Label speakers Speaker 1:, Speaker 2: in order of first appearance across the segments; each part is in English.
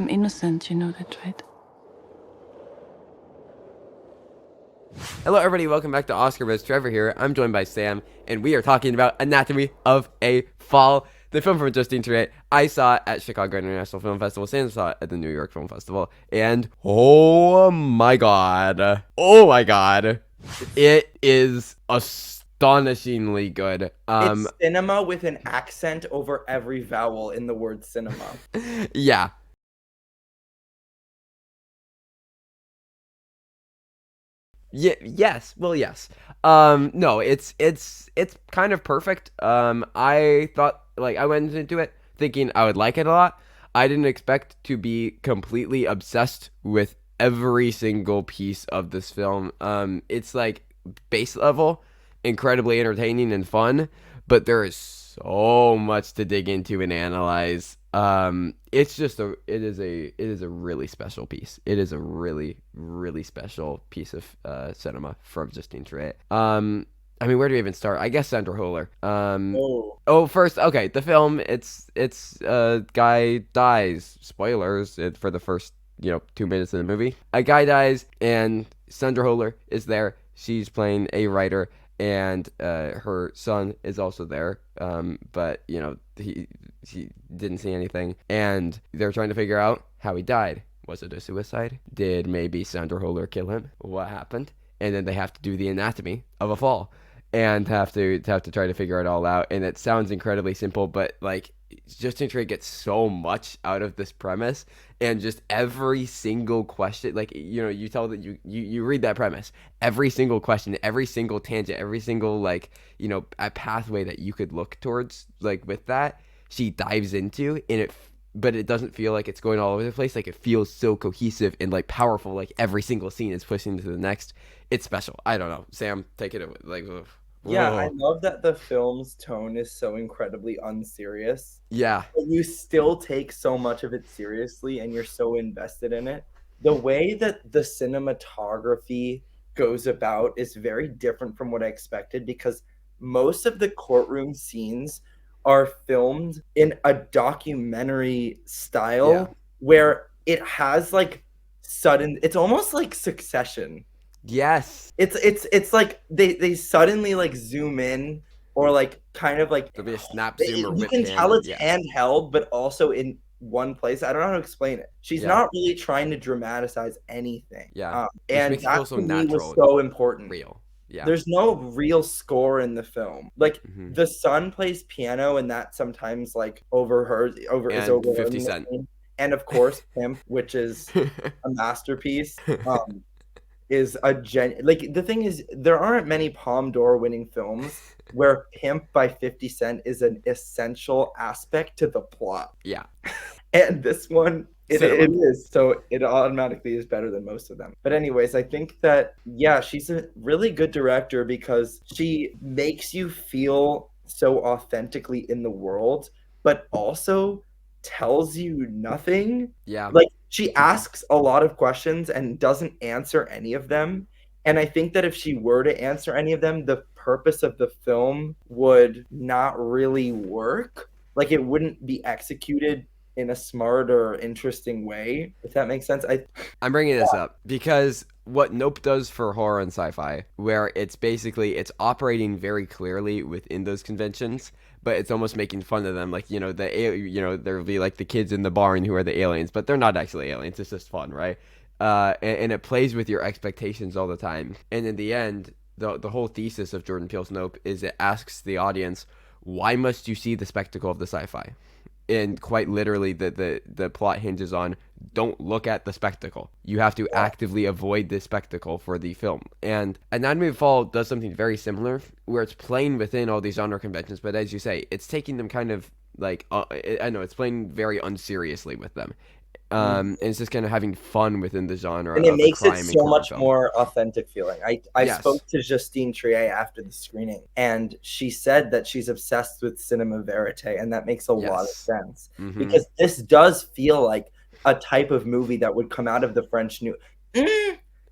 Speaker 1: I'm innocent, you know that, right?
Speaker 2: Hello, everybody. Welcome back to Oscar Buzz. Trevor here. I'm joined by Sam, and we are talking about Anatomy of a Fall, the film from Justine Triet. I saw it at Chicago International Film Festival. Sam saw it at the New York Film Festival, and oh my god, it is astonishingly good.
Speaker 3: It's cinema with an accent over every vowel in the word cinema.
Speaker 2: Yeah. Yeah, yes. Well, yes. No, it's kind of perfect. I thought I went into it thinking I would like it a lot. I didn't expect to be completely obsessed with every single piece of this film. It's like base level, incredibly entertaining and fun, but there is so much to dig into and analyze. It is a really special piece. It is a really, really special piece of cinema from Justine Triet. I mean, where do we even start? I guess Sandra Hüller. First, okay, the film. It's guy dies. Spoilers for the first 2 minutes of the movie. A guy dies, and Sandra Hüller is there. She's playing a writer, and her son is also there. But he didn't see anything, and they're trying to figure out how he died. Was it a suicide? Did maybe Sandra Hüller kill him? What happened? And then they have to do the anatomy of a fall, and have to try to figure it all out. And it sounds incredibly simple, but Justin Trey gets so much out of this premise, and just every single question, you tell that you read that premise, every single question, every single tangent, every single a pathway that you could look towards, with that, she dives into, but it doesn't feel like it's going all over the place. It feels so cohesive and powerful. Every single scene is pushing to the next. It's special. I don't know. Sam, take it away.
Speaker 3: Yeah, I love that the film's tone is so incredibly unserious.
Speaker 2: Yeah.
Speaker 3: But you still take so much of it seriously, and you're so invested in it. The way that the cinematography goes about is very different from what I expected, because most of the courtroom scenes are filmed in a documentary style where it has sudden, it's almost like Succession.
Speaker 2: Yes.
Speaker 3: It's like they suddenly zoom in, or
Speaker 2: There'll be a snap zoom or
Speaker 3: you
Speaker 2: whip
Speaker 3: can
Speaker 2: pan.
Speaker 3: tell it's
Speaker 2: Yeah.
Speaker 3: handheld, but also in one place. I don't know how to explain it. She's not really trying to dramatize anything.
Speaker 2: Yeah.
Speaker 3: And
Speaker 2: makes it feel
Speaker 3: that
Speaker 2: so
Speaker 3: to me
Speaker 2: natural,
Speaker 3: was so important.
Speaker 2: real. Yeah.
Speaker 3: There's no real score in the film. The son plays piano, and that sometimes overheard is
Speaker 2: And
Speaker 3: overheard
Speaker 2: 50
Speaker 3: in the
Speaker 2: Cent.
Speaker 3: scene. And of course, Pimp, which is a masterpiece. Is the thing is, there aren't many Palme d'Or winning films where Pimp by 50 Cent is an essential aspect to the plot.
Speaker 2: Yeah.
Speaker 3: And this one, it
Speaker 2: Cinema.
Speaker 3: is. So it automatically is better than most of them. But anyways, I think that, yeah, she's a really good director because she makes you feel so authentically in the world, but also tells you nothing.
Speaker 2: Yeah.
Speaker 3: She asks a lot of questions and doesn't answer any of them. And I think that if she were to answer any of them, the purpose of the film would not really work. It wouldn't be executed in a smart or interesting way, if that makes sense.
Speaker 2: I'm bringing this up because what Nope does for horror and sci-fi, where it's operating very clearly within those conventions, but it's almost making fun of them. There'll be the kids in the barn who are the aliens, but they're not actually aliens. It's just fun, right? And it plays with your expectations all the time. And in the end, the whole thesis of Jordan Peele's Nope is it asks the audience, why must you see the spectacle of the sci-fi? And quite literally, the plot hinges on don't look at the spectacle. You have to actively avoid the spectacle for the film. And Anatomy of a Fall does something very similar, where it's playing within all these genre conventions, but as you say, it's taking them kind of I know it's playing very unseriously with them. And it's just kind of having fun within the genre
Speaker 3: and it
Speaker 2: of
Speaker 3: makes
Speaker 2: a
Speaker 3: it
Speaker 2: crime and
Speaker 3: so
Speaker 2: horror
Speaker 3: much
Speaker 2: film.
Speaker 3: more authentic feeling. I
Speaker 2: Yes.
Speaker 3: spoke to Justine Triet after the screening, and she said that she's obsessed with cinema verite, and that makes a lot of sense.
Speaker 2: Mhm.
Speaker 3: Because this does feel like a type of movie that would come out of the French New.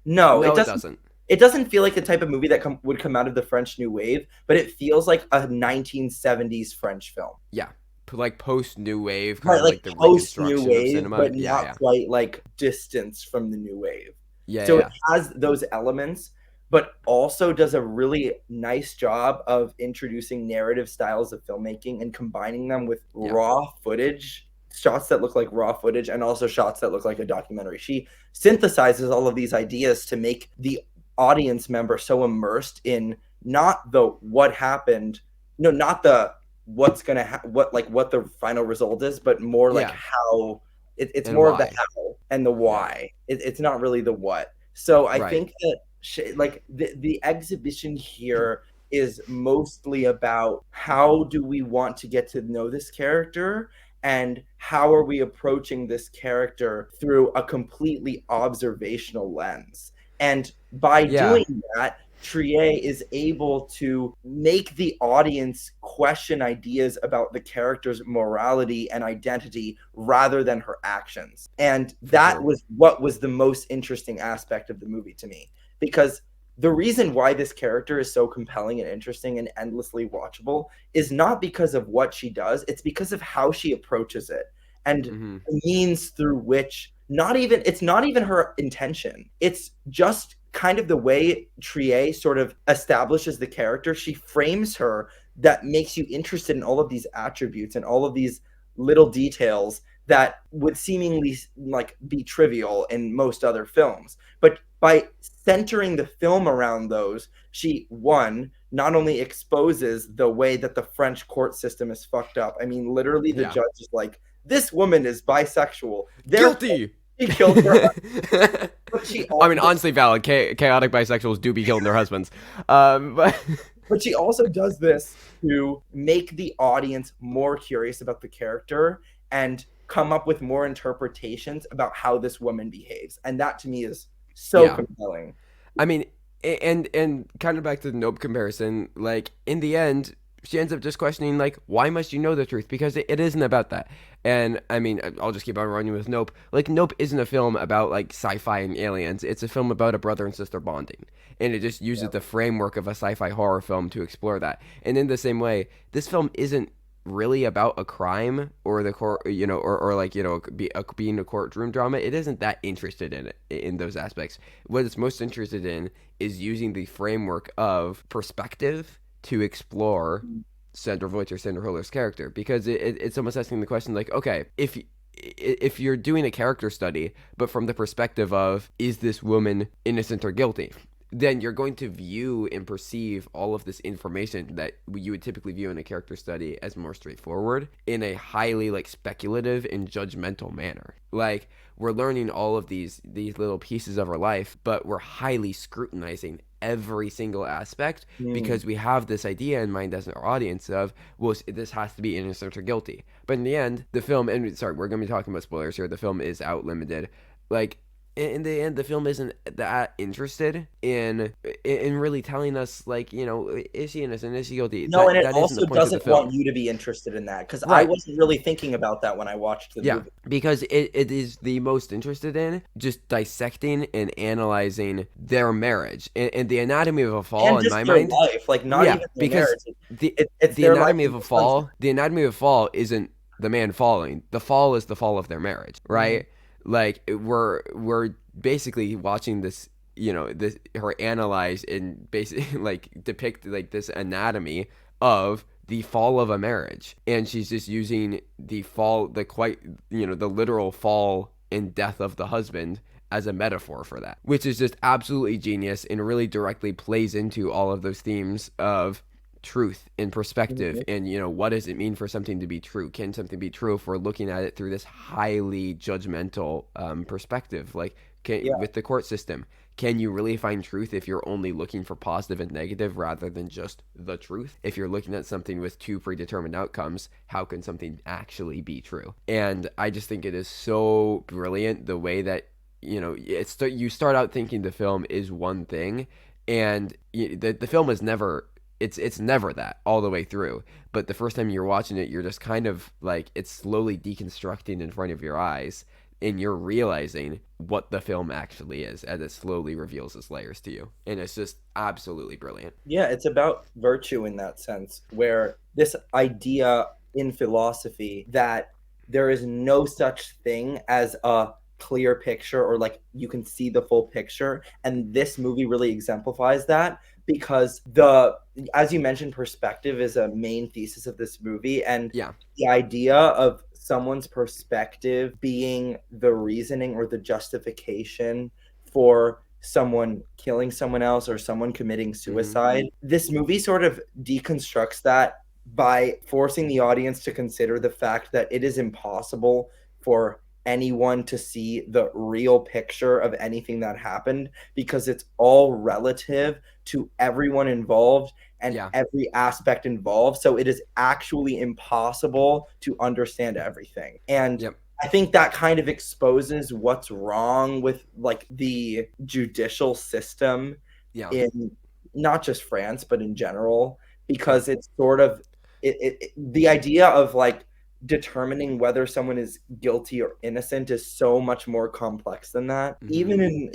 Speaker 3: No, it doesn't. It doesn't feel like the type of movie that would come out of the French New Wave, but it feels like a 1970s French film.
Speaker 2: Yeah. like post new wave, kind
Speaker 3: Right,
Speaker 2: of
Speaker 3: like
Speaker 2: like the
Speaker 3: post new
Speaker 2: reconstruction of
Speaker 3: wave,
Speaker 2: cinema.
Speaker 3: but
Speaker 2: Yeah,
Speaker 3: not
Speaker 2: yeah,
Speaker 3: quite like distance from the new wave.
Speaker 2: yeah,
Speaker 3: So it
Speaker 2: yeah,
Speaker 3: has those elements, but also does a really nice job of introducing narrative styles of filmmaking and combining them with
Speaker 2: yeah,
Speaker 3: raw footage, shots that look like raw footage, and also shots that look like a documentary. She synthesizes all of these ideas to make the audience member so immersed in not the what happened, no, not the what's gonna what the final result is, but more like
Speaker 2: yeah.
Speaker 3: how it's
Speaker 2: And
Speaker 3: more of the
Speaker 2: why?
Speaker 3: how and the
Speaker 2: Yeah,
Speaker 3: why. It's not really the what. So I
Speaker 2: right.
Speaker 3: think that like the exhibition here is mostly about how do we want to get to know this character and how are we approaching this character through a completely observational lens. And by
Speaker 2: Yeah,
Speaker 3: doing that, Triet is able to make the audience question ideas about the character's morality and identity rather than her actions. And
Speaker 2: for
Speaker 3: that
Speaker 2: sure.
Speaker 3: was what was the most interesting aspect of the movie to me. Because the reason why this character is so compelling and interesting and endlessly watchable is not because of what she does, it's because of how she approaches it and
Speaker 2: Hmm.
Speaker 3: the means through which it's not even her intention. It's just kind of the way Triet sort of establishes the character. She frames her that makes you interested in all of these attributes and all of these little details that would seemingly like be trivial in most other films. But by centering the film around those, she one not only exposes the way that the French court system is fucked up. I mean, literally, the
Speaker 2: Yeah.
Speaker 3: judge is like, "This woman is bisexual, therefore
Speaker 2: Guilty.
Speaker 3: she killed her." But
Speaker 2: I mean, honestly, valid. Chaotic bisexuals do be killing their husbands. But
Speaker 3: but she also does this to make the audience more curious about the character and come up with more interpretations about how this woman behaves. And that to me is so
Speaker 2: yeah,
Speaker 3: compelling.
Speaker 2: I mean, and kind of back to the Nope comparison. Like in the end, she ends up just questioning like, why must you know the truth? Because it isn't about that. And I mean, I'll just keep on running with Nope. Like Nope isn't a film about like sci-fi and aliens. It's a film about a brother and sister bonding, and it just uses
Speaker 3: Yeah.
Speaker 2: the framework of a sci-fi horror film to explore that. And in the same way, this film isn't really about a crime or the court, or like being a courtroom drama. It isn't that interested in it, in those aspects. What it's most interested in is using the framework of perspective to explore Sandra Hüller's character, because it's almost asking the question like, okay, if you're doing a character study, but from the perspective of is this woman innocent or guilty, then you're going to view and perceive all of this information that you would typically view in a character study as more straightforward in a highly like speculative and judgmental manner. Like we're learning all of these little pieces of our life, but we're highly scrutinizing every single aspect
Speaker 3: Mm.
Speaker 2: because we have this idea in mind as our audience of, well, this has to be innocent or guilty. But in the end, the film, and sorry, we're going to be talking about spoilers here, the film is out limited. Like in the end, the film isn't that interested in really telling us like, is she innocent, is she guilty.
Speaker 3: No, and it
Speaker 2: That isn't the
Speaker 3: also
Speaker 2: point of the
Speaker 3: doesn't
Speaker 2: film.
Speaker 3: want you to be interested in that because I
Speaker 2: Right.
Speaker 3: wasn't really thinking about that when I watched the
Speaker 2: Yeah,
Speaker 3: movie.
Speaker 2: because it is the most interested in just dissecting and analyzing their marriage and the anatomy of a fall
Speaker 3: And
Speaker 2: in
Speaker 3: just
Speaker 2: my
Speaker 3: their
Speaker 2: mind.
Speaker 3: life, like not
Speaker 2: Yeah,
Speaker 3: even their
Speaker 2: because
Speaker 3: marriage. It's
Speaker 2: the
Speaker 3: their life
Speaker 2: anatomy
Speaker 3: and
Speaker 2: of a
Speaker 3: their son's
Speaker 2: fall, the anatomy of a fall isn't the man falling. The fall is the fall of their marriage,
Speaker 3: life.
Speaker 2: right? Like we're basically watching this, this her analyze and basically like depict like this anatomy of the fall of a marriage, and she's just using the fall, the literal fall and death of the husband as a metaphor for that, which is just absolutely genius and really directly plays into all of those themes of truth and perspective.
Speaker 3: Mhm.
Speaker 2: And what does it mean for something to be true? Can something be true if we're looking at it through this highly judgmental perspective, like
Speaker 3: Yeah.
Speaker 2: with the court system? Can you really find truth if you're only looking for positive and negative rather than just the truth? If you're looking at something with two predetermined outcomes, how can something actually be true? And I just think it is so brilliant the way that you start out thinking the film is one thing, and the film is never, it's never that all the way through. But the first time you're watching it, you're just kind of like, it's slowly deconstructing in front of your eyes, and you're realizing what the film actually is as it slowly reveals its layers to you. And it's just absolutely brilliant.
Speaker 3: Yeah, it's about virtue in that sense, where this idea in philosophy that there is no such thing as a clear picture, or like you can see the full picture, and this movie really exemplifies that, because as you mentioned, perspective is a main thesis of this movie, and
Speaker 2: Yeah.
Speaker 3: the idea of someone's perspective being the reasoning or the justification for someone killing someone else or someone committing suicide. This movie sort of deconstructs that by forcing the audience to consider the fact that it is impossible for anyone to see the real picture of anything that happened, because it's all relative to everyone involved and
Speaker 2: Yeah.
Speaker 3: every aspect involved. So it is actually impossible to understand everything. And
Speaker 2: Yep.
Speaker 3: I think that kind of exposes what's wrong with like the judicial system
Speaker 2: Yeah.
Speaker 3: in not just France, but in general,
Speaker 2: Yep.
Speaker 3: because it's sort of the idea of like determining whether someone is guilty or innocent is so much more complex than that. Even in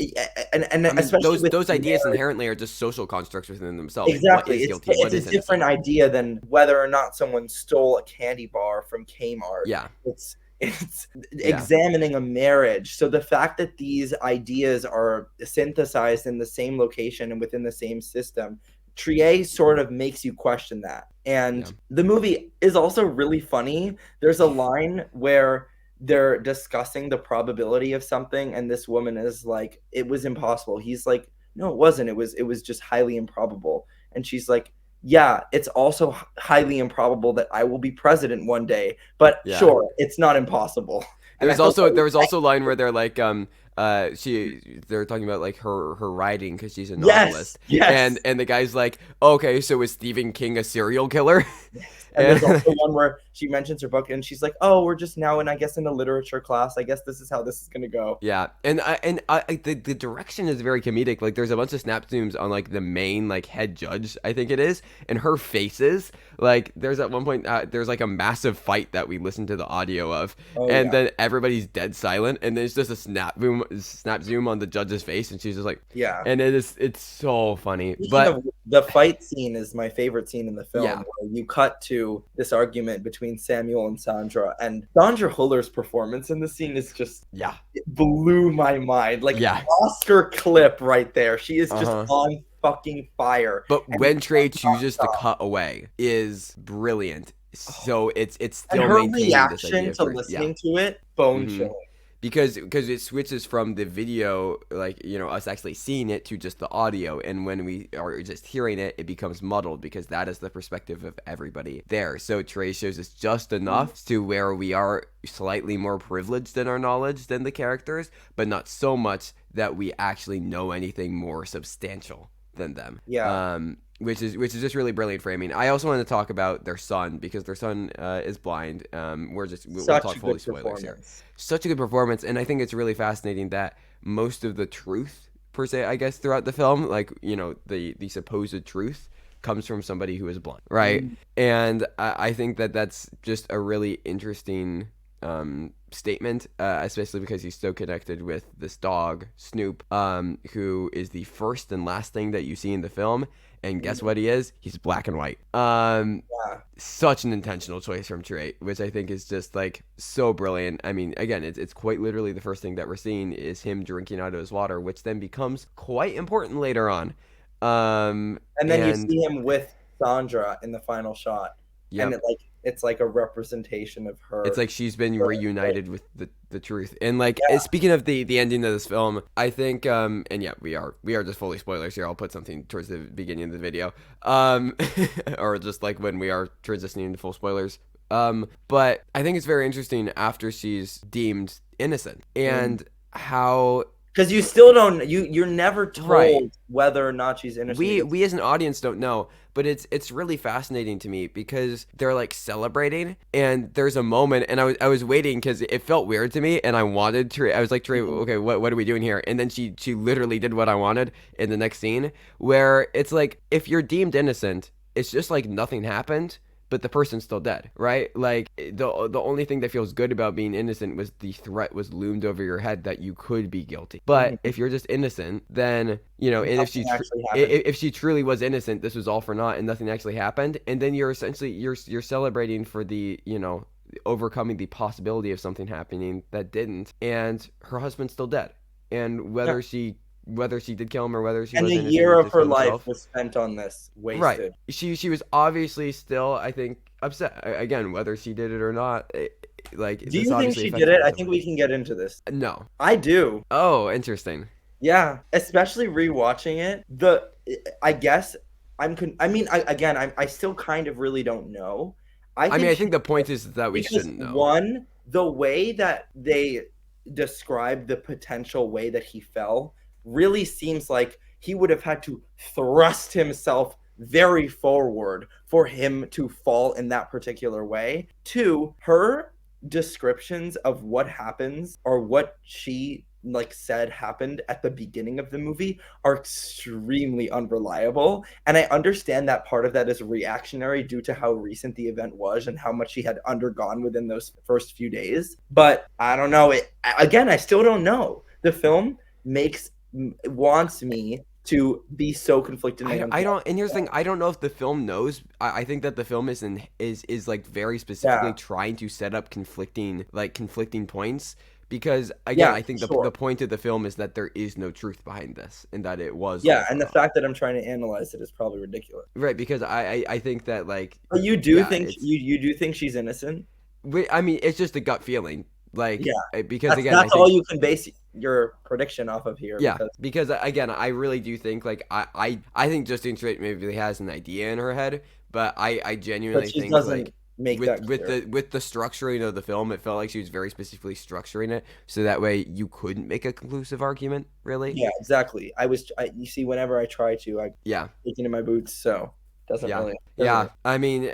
Speaker 3: and
Speaker 2: I mean,
Speaker 3: especially with
Speaker 2: those ideas
Speaker 3: marriage.
Speaker 2: inherently are just social constructs within themselves. What
Speaker 3: Exactly.
Speaker 2: is
Speaker 3: It's
Speaker 2: guilty?
Speaker 3: it's
Speaker 2: What
Speaker 3: a
Speaker 2: is innocent?
Speaker 3: different idea than whether or not someone stole a candy bar from Kmart.
Speaker 2: Yeah.
Speaker 3: It's
Speaker 2: Yeah.
Speaker 3: examining a marriage. So the fact that these ideas are synthesized in the same location and within the same system, Triet sort of makes you question that.
Speaker 2: Yeah.
Speaker 3: And the movie is also really funny. There's a line where they're discussing the probability of something, and this woman is like, "It was impossible." He's like, "No, it wasn't. It was just highly improbable." And she's like, "Yeah, it's also highly improbable that I will be president one day, but
Speaker 2: Yeah.
Speaker 3: sure, it's not impossible." And I
Speaker 2: There's
Speaker 3: thought
Speaker 2: also
Speaker 3: that was
Speaker 2: there was also a line where they're like they're talking about like her writing because she's a
Speaker 3: yes,
Speaker 2: novelist,
Speaker 3: yes.
Speaker 2: and the guy's like, okay, so is Stephen King a serial killer?
Speaker 3: And there's
Speaker 2: And
Speaker 3: also one where she mentions her book, and she's like, "Oh, we're just now, and I guess in a literature class. I guess this is how this is gonna go."
Speaker 2: yeah, the direction is very comedic. Like there's a bunch of snap zooms on like the main like head judge, I think it is, and her faces. Like there's at one point there's like a massive fight that we listen to the audio of,
Speaker 3: Oh
Speaker 2: and
Speaker 3: yeah,
Speaker 2: then everybody's dead silent, and then it's just a snap zoom on the judge's face, and she's just like,
Speaker 3: yeah.
Speaker 2: and it's so funny.
Speaker 3: Speaking
Speaker 2: But
Speaker 3: of, the fight scene is my favorite scene in the film,
Speaker 2: yeah,
Speaker 3: where you cut to this argument between Samuel and Sandra, and Sandra Hüller's performance in the scene is just,
Speaker 2: yeah,
Speaker 3: it blew my mind. Like
Speaker 2: yeah.
Speaker 3: Oscar clip right there. She is just
Speaker 2: Uh-huh.
Speaker 3: on fucking fire.
Speaker 2: But
Speaker 3: And
Speaker 2: when Trey chooses to
Speaker 3: stop.
Speaker 2: cut away is brilliant. So it's
Speaker 3: And
Speaker 2: still
Speaker 3: her
Speaker 2: maintaining this
Speaker 3: reaction
Speaker 2: idea of
Speaker 3: to
Speaker 2: truth. Yeah.
Speaker 3: listening to it, bone
Speaker 2: hmm
Speaker 3: chilling.
Speaker 2: because it switches from the video, like us actually seeing it, to just the audio, and when we are just hearing it, it becomes muddled because that is the perspective of everybody there. So Trey shows us just enough to where we are slightly more privileged in our knowledge than the characters, but not so much that we actually know anything more substantial than them.
Speaker 3: Yeah.
Speaker 2: Which is just really brilliant framing. I also want to talk about their son, because their son is blind. We'll
Speaker 3: Such
Speaker 2: talk
Speaker 3: a
Speaker 2: fully
Speaker 3: good
Speaker 2: spoilers here.
Speaker 3: performance.
Speaker 2: Such a good performance, and I think it's really fascinating that most of the truth, per se, I guess, throughout the film, like the supposed truth, comes from somebody who is blind, right? And I think that that's just a really interesting statement, especially because he's so connected with this dog Snoop, who is the first and last thing that you see in the film. And guess what he is? He's black and white.
Speaker 3: Yeah.
Speaker 2: Such an intentional choice from Triet, which I think is just like so brilliant. I mean, again, it's quite literally the first thing that we're seeing is him drinking out of his water, which then becomes quite important later on.
Speaker 3: And then you
Speaker 2: And
Speaker 3: see him with Sandra in the final shot, and
Speaker 2: yep,
Speaker 3: it's like a representation of
Speaker 2: it's
Speaker 3: her.
Speaker 2: like she's been reunited with the truth. And like
Speaker 3: Yeah.
Speaker 2: speaking of the ending of this film, I think and yeah, we are just fully spoilers here. I'll put something towards the beginning of the video. Or just like when we are transitioning into full spoilers. But I think it's very interesting after she's deemed innocent and how
Speaker 3: Because you still don't, you're never told
Speaker 2: right.
Speaker 3: whether or not she's innocent.
Speaker 2: We as an audience don't know, but it's really fascinating to me because they're like celebrating, and there's a moment, and I was waiting because it felt weird to me, and I wanted to. I was like, Trey, okay, what are we doing here? And then she literally did what I wanted in the next scene, where it's like, if you're deemed innocent, it's just like nothing happened, but the person's still dead, right? Like the only thing that feels good about being innocent was the threat was loomed over your head that you could be guilty. But
Speaker 3: Mhm.
Speaker 2: if you're just innocent, then and
Speaker 3: Nothing actually happened.
Speaker 2: if she truly was innocent, this was all for naught and nothing actually happened, and then you're essentially you're celebrating for the overcoming the possibility of something happening that didn't, and her husband's still dead, and
Speaker 3: Yeah.
Speaker 2: whether she did kill him or whether she
Speaker 3: And
Speaker 2: was
Speaker 3: a
Speaker 2: innocent
Speaker 3: year
Speaker 2: and
Speaker 3: of
Speaker 2: just
Speaker 3: her
Speaker 2: killed
Speaker 3: life
Speaker 2: himself.
Speaker 3: was spent on this,
Speaker 2: Right.
Speaker 3: wasted.
Speaker 2: She was obviously still, I think, upset. Again, whether she did it or not, like
Speaker 3: Do
Speaker 2: this
Speaker 3: you think
Speaker 2: obviously
Speaker 3: she did
Speaker 2: affected
Speaker 3: it?
Speaker 2: her
Speaker 3: I
Speaker 2: so
Speaker 3: think
Speaker 2: much.
Speaker 3: we can get into this.
Speaker 2: No.
Speaker 3: I do.
Speaker 2: Oh, interesting.
Speaker 3: Yeah, especially rewatching it. I guess I mean, I still kind of really don't know. I
Speaker 2: I mean,
Speaker 3: think
Speaker 2: I
Speaker 3: she,
Speaker 2: think the point is that we
Speaker 3: because
Speaker 2: shouldn't know.
Speaker 3: one, the way that they describe the potential way that he fell really seems like he would have had to thrust himself very forward for him to fall in that particular way. Two, her descriptions of what happens or what she like said happened at the beginning of the movie are extremely unreliable, and I understand that part of that is reactionary due to how recent the event was and how much she had undergone within those first few days. But I don't know, again, I still don't know. The film makes wants me to be so conflicted and
Speaker 2: I don't. And here's the
Speaker 3: unsure.
Speaker 2: thing: I don't know if the film knows. I think that the film is like very
Speaker 3: Yeah,
Speaker 2: specifically trying to set up conflicting points. Because again,
Speaker 3: yeah,
Speaker 2: I
Speaker 3: for
Speaker 2: think
Speaker 3: sure.
Speaker 2: the point of the film is that there is no truth behind this, and that it was all
Speaker 3: Yeah,
Speaker 2: for
Speaker 3: and the
Speaker 2: naught.
Speaker 3: fact that I'm trying to analyze it is probably ridiculous.
Speaker 2: Right? Because I think that like
Speaker 3: But you do
Speaker 2: yeah,
Speaker 3: think
Speaker 2: it's
Speaker 3: you do think she's innocent?
Speaker 2: I mean, it's just a gut feeling.
Speaker 3: Yeah,
Speaker 2: Because
Speaker 3: that's
Speaker 2: again, I
Speaker 3: that's all
Speaker 2: think
Speaker 3: you can base your prediction off of here
Speaker 2: yeah,
Speaker 3: because
Speaker 2: because again, I really do think like I think Justine Triet maybe has an idea in her head, but I
Speaker 3: but
Speaker 2: genuinely
Speaker 3: she
Speaker 2: think
Speaker 3: doesn't
Speaker 2: like
Speaker 3: make that clear.
Speaker 2: with the structuring of the film, it felt like she was very specifically structuring it so that way you couldn't make a conclusive argument, really.
Speaker 3: Yeah, exactly. You see, whenever I try to, I
Speaker 2: Yeah.
Speaker 3: get into my boots, so
Speaker 2: Yeah.
Speaker 3: doesn't
Speaker 2: Yeah.
Speaker 3: really.
Speaker 2: I mean,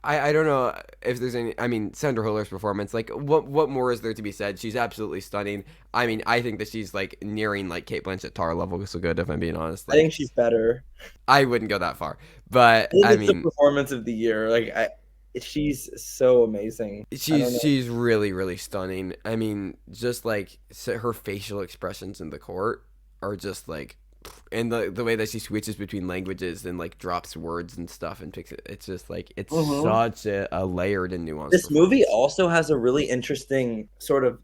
Speaker 2: I don't know if there's any. I mean, Sandra Hüller's performance, like, what more is there to be said? She's absolutely stunning. I mean, I think that she's like nearing like Kate Blanchett Tar level, so good. If I'm being honest,
Speaker 3: I
Speaker 2: like,
Speaker 3: think she's better.
Speaker 2: I wouldn't go that far, but
Speaker 3: I think
Speaker 2: I
Speaker 3: it's the
Speaker 2: mean,
Speaker 3: performance of the year. She's so amazing. I don't know.
Speaker 2: she's really really stunning. I mean, just like her facial expressions in the court are just like and the way that she switches between languages and like drops words and stuff and picks it's just like it's
Speaker 3: Mhm.
Speaker 2: such a layered and nuanced
Speaker 3: This movie
Speaker 2: performance.
Speaker 3: also has a really interesting sort of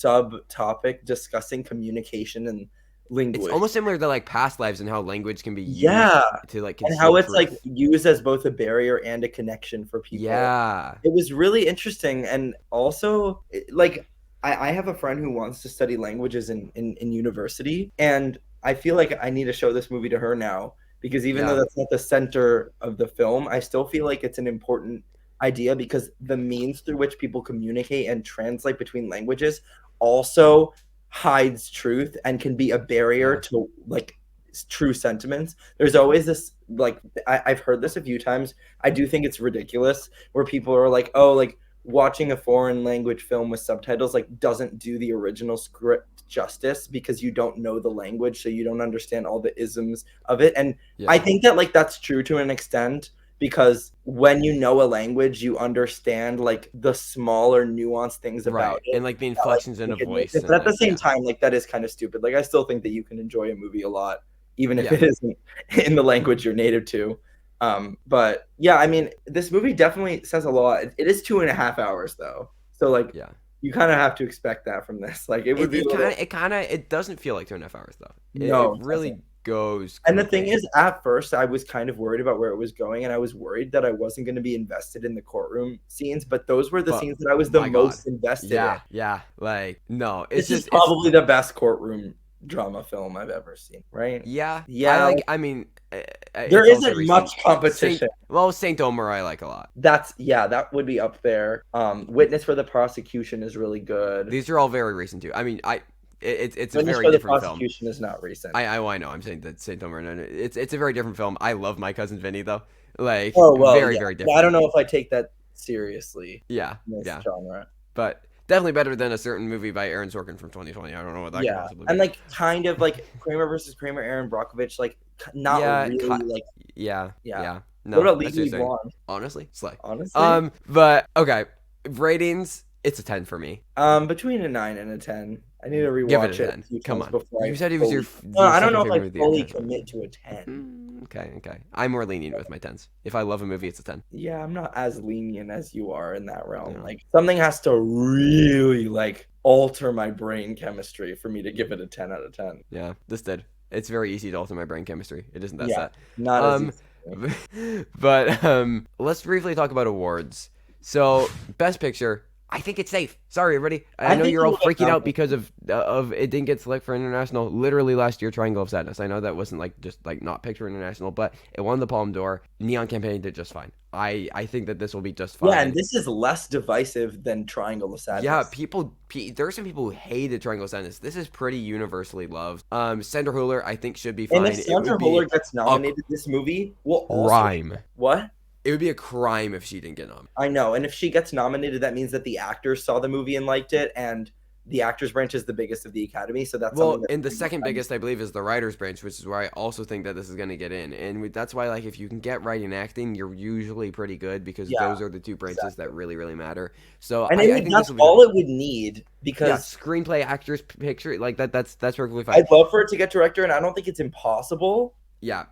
Speaker 3: subtopic discussing communication and
Speaker 2: It's
Speaker 3: language.
Speaker 2: almost similar to like past lives and how language can be used
Speaker 3: Yeah,
Speaker 2: to like
Speaker 3: and how
Speaker 2: conceal
Speaker 3: it's like
Speaker 2: truth.
Speaker 3: used as both a barrier and a connection for people.
Speaker 2: Yeah.
Speaker 3: It was really interesting, and also like I have a friend who wants to study languages in university, and I feel like I need to show this movie to her now because even though
Speaker 2: Yeah.
Speaker 3: that's not the center of the film, I still feel like it's an important idea because the means through which people communicate and translate between languages also hides truth and can be a barrier
Speaker 2: Yeah.
Speaker 3: to like true sentiments. There's always this like I've heard this a few times. I do think it's ridiculous where people are like, oh, like watching a foreign language film with subtitles like doesn't do the original script justice because you don't know the language, so you don't understand all the isms of it. And I
Speaker 2: Yeah.
Speaker 3: think that like that's true to an extent because when you know a language, you understand like the smaller nuanced things about
Speaker 2: Right.
Speaker 3: it
Speaker 2: And like the
Speaker 3: that like
Speaker 2: inflections in a
Speaker 3: make it miss
Speaker 2: voice
Speaker 3: it. But
Speaker 2: and
Speaker 3: at the
Speaker 2: like
Speaker 3: same
Speaker 2: yeah.
Speaker 3: time, like that is kind of stupid. Like I still think that you can enjoy a movie a lot, even if
Speaker 2: Yeah.
Speaker 3: it isn't in the language you're native to. But yeah, I mean, this movie definitely says a lot. It is 2.5 hours though, so like
Speaker 2: Yeah.
Speaker 3: you kind of have to expect that from this. Like it would be a little
Speaker 2: It kind of it doesn't feel like 2.5 hours though. It
Speaker 3: no, it doesn't.
Speaker 2: really goes
Speaker 3: And the thing
Speaker 2: quickly.
Speaker 3: is, at first, I was kind of worried about where it was going, and I was worried that I wasn't going to be invested in the courtroom scenes. But those were the
Speaker 2: But
Speaker 3: scenes that I was the
Speaker 2: my God.
Speaker 3: most invested in.
Speaker 2: Yeah. Yeah. Like no, it's
Speaker 3: This is
Speaker 2: just it's
Speaker 3: probably the best courtroom drama film I've ever seen, right?
Speaker 2: yeah. I
Speaker 3: Yeah,
Speaker 2: like. I mean,
Speaker 3: there
Speaker 2: it's also
Speaker 3: isn't
Speaker 2: recent.
Speaker 3: much competition.
Speaker 2: Saint Omer I like a lot.
Speaker 3: That's yeah, that would be up there. Witness for the Prosecution is really good.
Speaker 2: These are all very recent too. I mean, it's a
Speaker 3: Witness
Speaker 2: very
Speaker 3: for the
Speaker 2: different film.
Speaker 3: Prosecution is not recent.
Speaker 2: I know. I'm saying that Saint Omer. No, no, it's a very different film. I love My Cousin Vinny though. Like
Speaker 3: Oh well,
Speaker 2: very
Speaker 3: yeah.
Speaker 2: very
Speaker 3: Yeah, I don't
Speaker 2: different.
Speaker 3: know if I take that seriously
Speaker 2: Yeah.
Speaker 3: in this
Speaker 2: Yeah.
Speaker 3: genre.
Speaker 2: But definitely better than a certain movie by Aaron Sorkin from 2020. I don't know what that could
Speaker 3: Yeah,
Speaker 2: possibly
Speaker 3: and
Speaker 2: be.
Speaker 3: like kind of like Kramer versus Kramer, Aaron Brockovich, like not
Speaker 2: Yeah.
Speaker 3: really like
Speaker 2: Yeah.
Speaker 3: yeah.
Speaker 2: Yeah.
Speaker 3: What
Speaker 2: No,
Speaker 3: about
Speaker 2: that's what you're
Speaker 3: Legally
Speaker 2: saying.
Speaker 3: Blonde?
Speaker 2: Honestly, slay.
Speaker 3: Honestly,
Speaker 2: But okay, ratings. It's a 10 for me.
Speaker 3: between a 9 and a 10. I need to
Speaker 2: Give it a
Speaker 3: rewatch it a
Speaker 2: 10.
Speaker 3: few
Speaker 2: Come
Speaker 3: times
Speaker 2: on.
Speaker 3: before I
Speaker 2: You said it was
Speaker 3: fully. No,
Speaker 2: your
Speaker 3: I don't
Speaker 2: second
Speaker 3: know if
Speaker 2: favorite
Speaker 3: I
Speaker 2: movie of
Speaker 3: fully
Speaker 2: 10.
Speaker 3: commit to a 10.
Speaker 2: Okay, okay. I'm more lenient with my 10s. If I love a movie, it's a 10.
Speaker 3: Yeah, I'm not as lenient as you are in that realm.
Speaker 2: Yeah.
Speaker 3: Like something has to really like alter my brain chemistry for me to give it a 10 out of 10.
Speaker 2: Yeah, this did. It's very easy to alter my brain chemistry. It isn't that
Speaker 3: Yeah,
Speaker 2: sad.
Speaker 3: not as
Speaker 2: Um,
Speaker 3: easy.
Speaker 2: but let's briefly talk about awards. So, Best Picture, I think it's safe. Sorry, everybody. I
Speaker 3: I
Speaker 2: know
Speaker 3: think
Speaker 2: you're
Speaker 3: it
Speaker 2: all
Speaker 3: will get
Speaker 2: freaking out
Speaker 3: nominated.
Speaker 2: because of it didn't get select for international. Literally last year, Triangle of Sadness. I know that wasn't like just like not picture international, but it won the Palme d'Or. Neon Campaign did just fine. I think that this will be just
Speaker 3: Yeah, and
Speaker 2: fine.
Speaker 3: this is less divisive than Triangle of
Speaker 2: Yeah,
Speaker 3: Sadness.
Speaker 2: there are some people who hated Triangle of Sadness. This is pretty universally loved. Sandra Hüller, I think, should be
Speaker 3: And if
Speaker 2: fine. It
Speaker 3: Sandra
Speaker 2: would be
Speaker 3: Hüller gets
Speaker 2: a
Speaker 3: nominated, this movie will also
Speaker 2: crime.
Speaker 3: what?
Speaker 2: It would be a crime if she didn't get nominated.
Speaker 3: I know. And if she gets nominated, that means that the actors saw the movie and liked it, and the actors branch is the biggest of the Academy, so that's something
Speaker 2: Well,
Speaker 3: that
Speaker 2: and the second biggest, I believe, is the writers branch, which is where I also think that this is going to get in. And that's why, like, if you can get writing and acting, you're usually pretty good because
Speaker 3: yeah,
Speaker 2: those are the two branches
Speaker 3: exactly.
Speaker 2: that really, really matter. So
Speaker 3: And
Speaker 2: I think this
Speaker 3: that's
Speaker 2: will be
Speaker 3: all
Speaker 2: fine.
Speaker 3: it would need
Speaker 2: Yeah,
Speaker 3: because
Speaker 2: screenplay, actors, picture, like that's perfectly fine.
Speaker 3: I'd love for it to get director, and I don't think it's impossible,
Speaker 2: Yeah,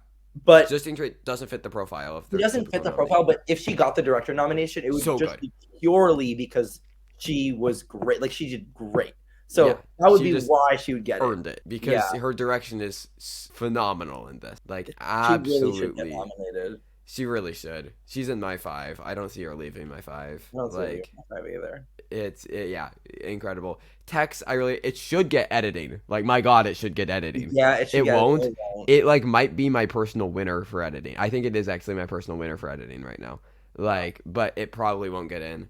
Speaker 3: but
Speaker 2: Justine Triet doesn't fit the profile of
Speaker 3: he
Speaker 2: the
Speaker 3: doesn't fit
Speaker 2: typical
Speaker 3: the
Speaker 2: nominee.
Speaker 3: profile. But if she got the director nomination, it would
Speaker 2: So
Speaker 3: just
Speaker 2: good.
Speaker 3: be purely because she was great. Like she did great. So
Speaker 2: Yeah,
Speaker 3: that would
Speaker 2: she
Speaker 3: be
Speaker 2: just
Speaker 3: why she would get it.
Speaker 2: earned it
Speaker 3: Yeah,
Speaker 2: because her direction is phenomenal in this. Like,
Speaker 3: she really should get
Speaker 2: absolutely.
Speaker 3: nominated.
Speaker 2: She really should. She's in my 5. I don't see her leaving my 5.
Speaker 3: I don't see her
Speaker 2: Like,
Speaker 3: leaving either.
Speaker 2: yeah, incredible. Text, it should get editing. Like, my God, it should get editing.
Speaker 3: Yeah, it should
Speaker 2: It
Speaker 3: get.
Speaker 2: won't.
Speaker 3: It won't.
Speaker 2: It, like, might be my personal winner for editing. I think it is actually my personal winner for editing right now. Like, but it probably won't get in.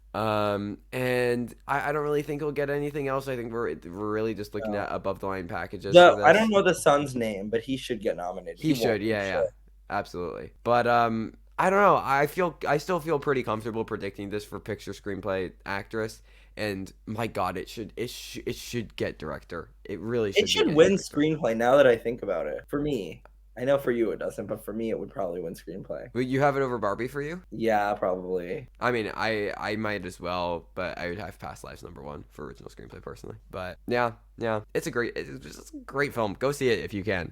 Speaker 2: And I don't really think it'll get anything else. I think we're really just looking
Speaker 3: No.
Speaker 2: at above the line packages for
Speaker 3: I don't
Speaker 2: this.
Speaker 3: know the son's name, but he should get nominated.
Speaker 2: He
Speaker 3: won't,
Speaker 2: should, yeah, absolutely. But I don't know. I still feel pretty comfortable predicting this for picture, screenplay, actress, and my God, it should get director. It really should.
Speaker 3: It should win screenplay. Now that I think about it, for me, I know for you it doesn't, but for me it would probably win screenplay.
Speaker 2: Would you have it over Barbie for you?
Speaker 3: Yeah, probably.
Speaker 2: I mean, I might as well, but I would have Past Lives #1 for original screenplay personally. But yeah, it's a great film. Go see it if you can.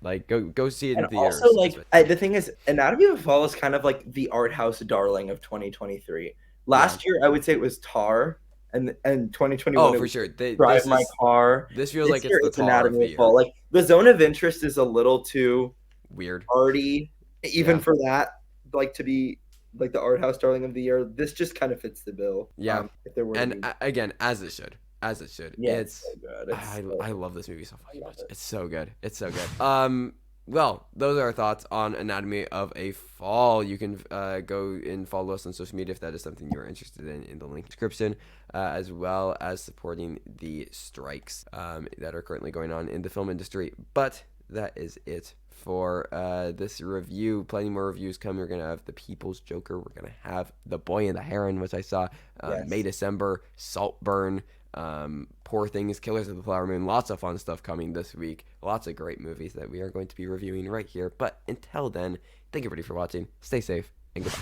Speaker 2: Like go see it in
Speaker 3: And
Speaker 2: theaters.
Speaker 3: also, like, the thing is, Anatomy of a Fall is kind of like the art house darling of 2023. Last year, I would say it was Tar, and 2021.
Speaker 2: Oh, for sure.
Speaker 3: Drive My Car.
Speaker 2: This feels
Speaker 3: This
Speaker 2: like
Speaker 3: year,
Speaker 2: it's the Tar of
Speaker 3: Anatomy
Speaker 2: the
Speaker 3: of a
Speaker 2: year.
Speaker 3: Fall. Like the Zone of Interest is a little too
Speaker 2: Weird.
Speaker 3: arty, even
Speaker 2: Yeah.
Speaker 3: for that. Like to be like the art house darling of the year. This just kind of fits the bill.
Speaker 2: Yeah.
Speaker 3: If there were to
Speaker 2: And
Speaker 3: be.
Speaker 2: again, as it should. As it should.
Speaker 3: Yeah,
Speaker 2: It's
Speaker 3: so good.
Speaker 2: I love this movie so fucking much.
Speaker 3: it.
Speaker 2: It's so good. It's so good. Well, those are our thoughts on Anatomy of a Fall. You can go and follow us on social media if that is something you're interested in the link description, as well as supporting the strikes that are currently going on in the film industry. But that is it for this review. Plenty more reviews coming. We're going to have The People's Joker. We're going to have The Boy and the Heron, which I saw. May December, Saltburn, Poor Things, Killers of the Flower Moon. Lots of fun stuff coming this week. Lots of great movies that we are going to be reviewing right here. But until then, thank you everybody for watching. Stay safe and goodbye.